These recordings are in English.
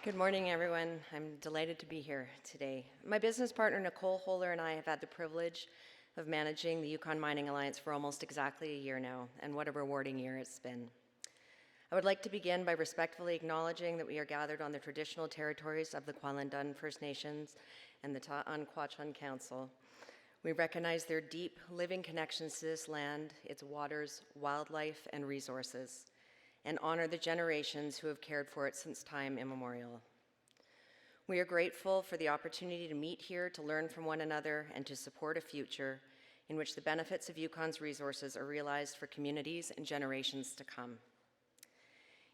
Good morning, everyone. I'm delighted to be here today. My business partner, Nicole Holler, and I have had the privilege of managing the Yukon Mining Alliance for almost exactly a year now, and what a rewarding year it's been. I would like to begin by respectfully acknowledging that we are gathered on the traditional territories of the Kwalendun First Nations and the Ta'anquatchun Council. We recognize their deep living connections to this land, its waters, wildlife, and resources, and honor the generations who have cared for it since time immemorial. We are grateful for the opportunity to meet here, to learn from one another, and to support a future in which the benefits of Yukon's resources are realized for communities and generations to come.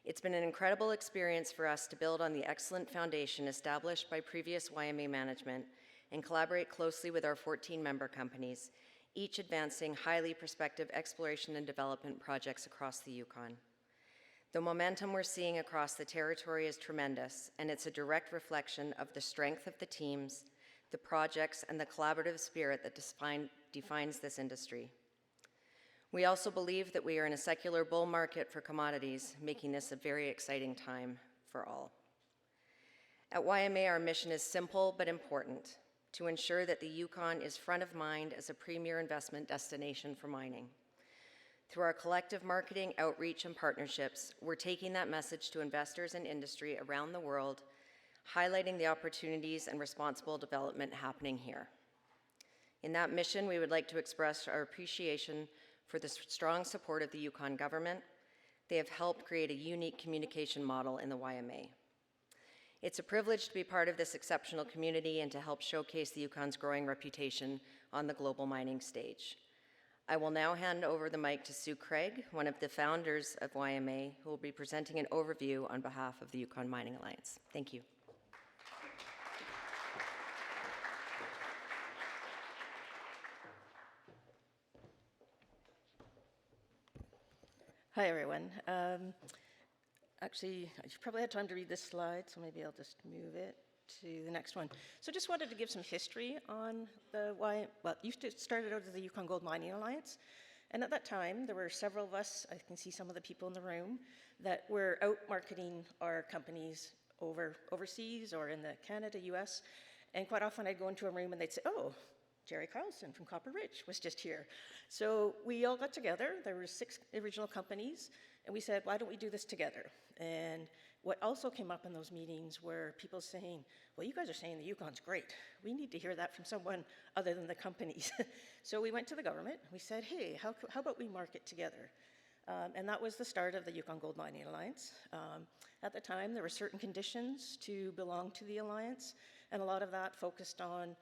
It's been an incredible experience for us to build on the excellent foundation established by previous YMA management and collaborate closely with our 14 member companies, each advancing highly prospective exploration and development projects across the Yukon. The momentum we're seeing across the territory is tremendous, and it's a direct reflection of the strength of the teams, the projects, and the collaborative spirit that defines this industry. We also believe that we are in a secular bull market for commodities, making this a very exciting time for all. At YMA, our mission is simple but important: to ensure that the Yukon is front of mind as a premier investment destination for mining. Through our collective marketing, outreach, and partnerships, we're taking that message to investors and industry around the world, highlighting the opportunities and responsible development happening here. In that mission, we would like to express our appreciation for the strong support of the Yukon government. They have helped create a unique communication model in the YMA. It's a privilege to be part of this exceptional community and to help showcase the Yukon's growing reputation on the global mining stage. I will now hand over the mic to Sue Craig, one of the founders of YMA, who will be presenting an overview on behalf of the Yukon Mining Alliance. Thank you. Hi, everyone. Actually, I probably had time to read this slide, so maybe I'll just move it to the next one. So just wanted to give some history on the started out as the Yukon Gold Mining Alliance. And at that time, there were several of us, I can see some of the people in the room, that were out marketing our companies overseas or in the Canada, US. And quite often I'd go into a room and they'd say, oh, Jerry Carlson from Copper Ridge was just here. So we all got together. There were 6 original companies, and we said, why don't we do this together? And what also came up in those meetings were people saying, well, you guys are saying the Yukon's great. We need to hear that from someone other than the companies. So we went to the government. We said, hey, how about we market together? And that was the start of the Yukon Gold Mining Alliance. At the time, there were certain conditions to belong to the alliance, and a lot of that focused on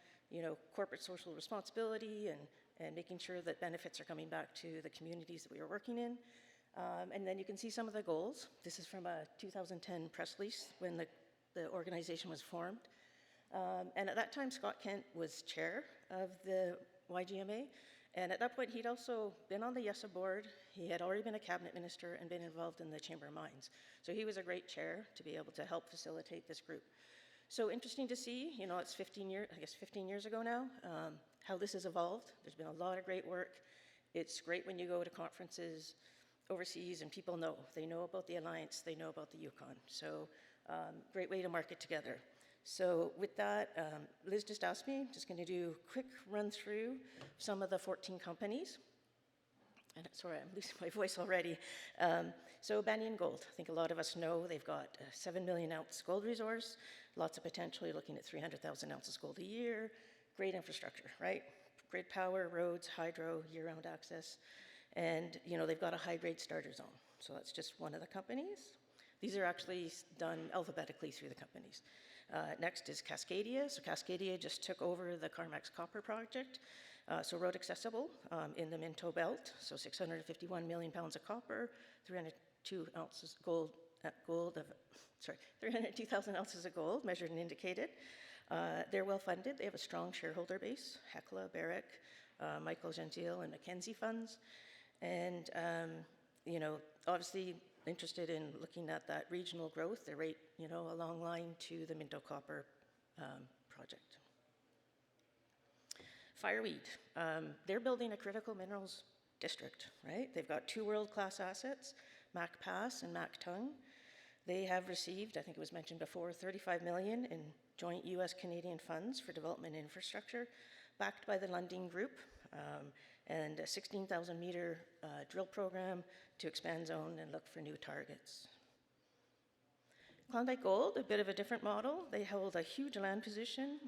corporate social responsibility and making sure that benefits are coming back to the communities that we were working in. And then you can see some of the goals. This is from a 2010 press release when the organization was formed. And at that time, Scott Kent was chair of the YGMA. And at that point, he'd also been on the YESA board. He had already been a cabinet minister and been involved in the Chamber of Mines. So he was a great chair to be able to help facilitate this group. So interesting to see, it's 15 years ago now, how this has evolved. There's been a lot of great work. It's great when you go to conferences overseas and people know. They know about the Alliance, they know about the Yukon. So great way to market together. So with that, Liz just asked me, just gonna do a quick run through some of the 14 companies. And sorry, I'm losing my voice already. So Banyan Gold, I think a lot of us know they've got a 7 million ounce gold resource, lots of potential. You're looking at 300,000 ounces gold a year, great infrastructure, right? Grid power, roads, hydro, year-round access. And they've got a high-grade starter zone. So that's just one of the companies. These are actually done alphabetically through the companies. Next is Cascadia. So Cascadia just took over the Carmax Copper project. So road accessible in the Minto Belt. So 651 million pounds of copper, 302 ounces gold, 302,000 ounces of gold measured and indicated. They're well funded. They have a strong shareholder base: Hecla, Barrick, Michael Gentile, and Mackenzie funds. And obviously interested in looking at that regional growth. They're right, a long line to the Minto Copper project. Fireweed, they're building a critical minerals district, right? They've got 2 world-class assets, Mac Pass and Mac Tongue. They have received, I think it was mentioned before, $35 million in joint US-Canadian funds for development infrastructure, backed by the Lundin Group, and a 16,000-meter drill program to expand zone and look for new targets. Klondike Gold, a bit of a different model. They hold a huge land position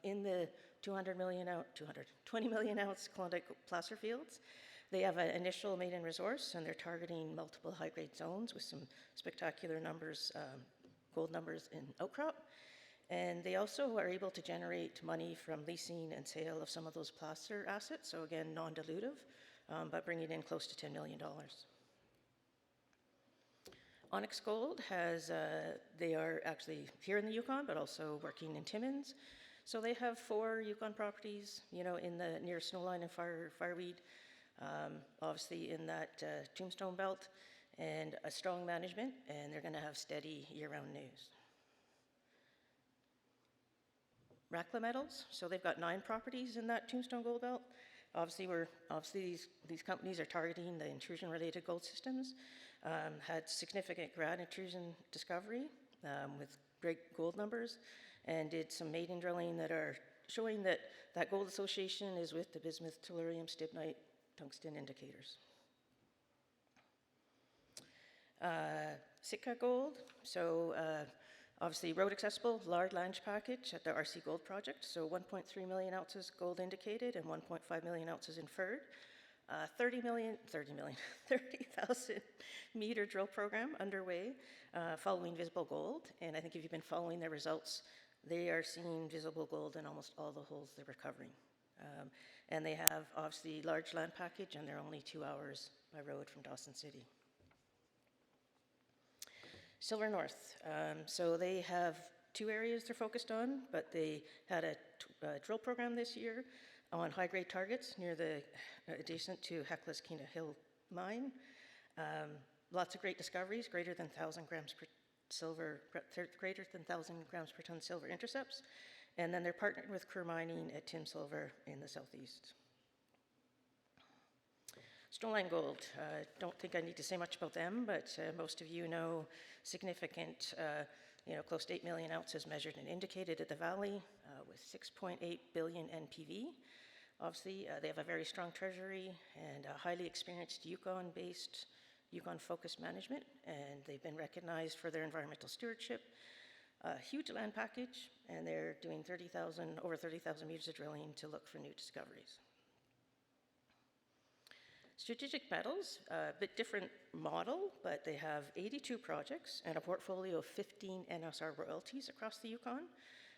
in the 20 million ounce Klondike placer fields. They have an initial maiden resource, and they're targeting multiple high-grade zones with some spectacular numbers, gold numbers in outcrop. And they also are able to generate money from leasing and sale of some of those placer assets, so again, non-dilutive, but bringing in close to $10 million. Onyx Gold has, they are actually here in the Yukon, but also working in Timmins. So they have 4 Yukon properties, in the near Snowline and Fireweed, obviously in that Tombstone belt, and a strong management, and they're going to have steady year-round news. Rackla Metals, so they've got 9 properties in that Tombstone gold belt. Obviously, these companies are targeting the intrusion-related gold systems. Had significant grad intrusion discovery with great gold numbers, and did some maiden drilling that are showing that that gold association is with the bismuth, tellurium, stibnite, tungsten indicators. Sitka Gold, so obviously road accessible, large land package at the RC Gold project, so 1.3 million ounces gold indicated and 1.5 million ounces inferred. 30,000 meter drill program underway following visible gold. And I think if you've been following their results, they are seeing visible gold in almost all the holes they're recovering. And they have obviously large land package, and they're only 2 hours by road from Dawson City. Silver North, so they have 2 areas they're focused on, but they had a drill program this year on high-grade targets near the adjacent to Hecla's Kena Hill mine. Lots of great discoveries, greater than 1,000 grams per ton silver intercepts. And then they're partnered with Kerr Mining at Tim Silver in the southeast. Snowline Gold, don't think I need to say much about them, but most of you know significant, close to 8 million ounces measured and indicated at the valley with 6.8 billion NPV. Obviously, they have a very strong treasury and a highly experienced Yukon-based, Yukon-focused management, and they've been recognized for their environmental stewardship. A huge land package, and they're doing over 30,000 meters of drilling to look for new discoveries. Strategic Metals, a bit different model, but they have 82 projects and a portfolio of 15 NSR royalties across the Yukon.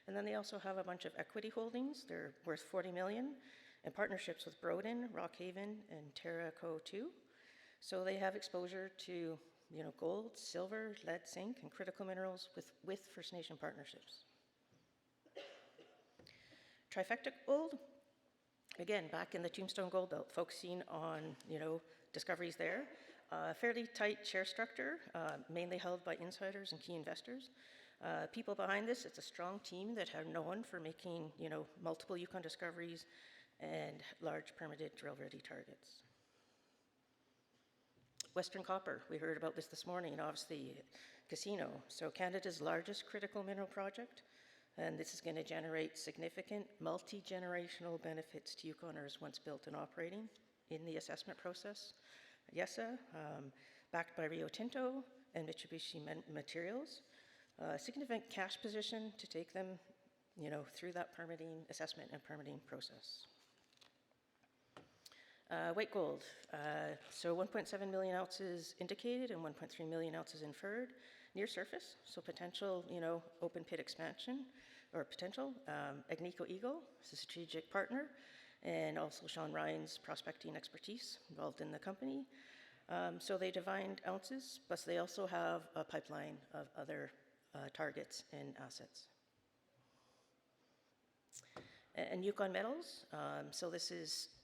And then they also have a bunch of equity holdings. They're worth 40 million, and partnerships with Broden, Rockhaven, and TerraCo 2. So they have exposure to gold, silver, lead, zinc, and critical minerals with First Nation partnerships. Trifecta Gold, again, back in the Tombstone Gold Belt, focusing on, discoveries there. Fairly tight share structure, mainly held by insiders and key investors. People behind this, it's a strong team that are known for making, multiple Yukon discoveries and large permitted drill-ready targets. Western Copper, we heard about this morning, obviously, Casino. So Canada's largest critical mineral project, and this is going to generate significant multi-generational benefits to Yukoners once built and operating in the assessment process. YESA, backed by Rio Tinto and Mitsubishi Materials, significant cash position to take them, through that permitting, assessment and permitting process. White gold, so 1.7 million ounces indicated and 1.3 million ounces inferred near surface, so potential, open pit expansion or potential. Agnico Eagle is a strategic partner, and also Sean Ryan's prospecting expertise involved in the company. So they divined ounces, plus they also have a pipeline of other targets and assets. And Yukon Metals, so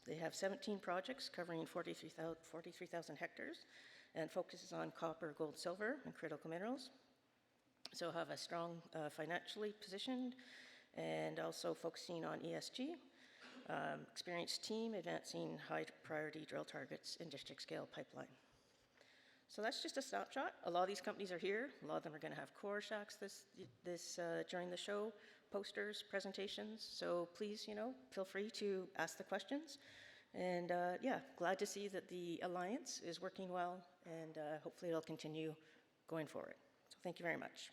they have 17 projects covering 43,000 hectares and focuses on copper, gold, silver, and critical minerals. So have a strong financially positioned and also focusing on ESG. Experienced team advancing high priority drill targets in district scale pipeline. So that's just a snapshot. A lot of these companies are here. A lot of them are going to have core shacks during the show, posters, presentations. So please, feel free to ask the questions. And yeah, glad to see that the Alliance is working well, and hopefully it'll continue going forward. So thank you very much.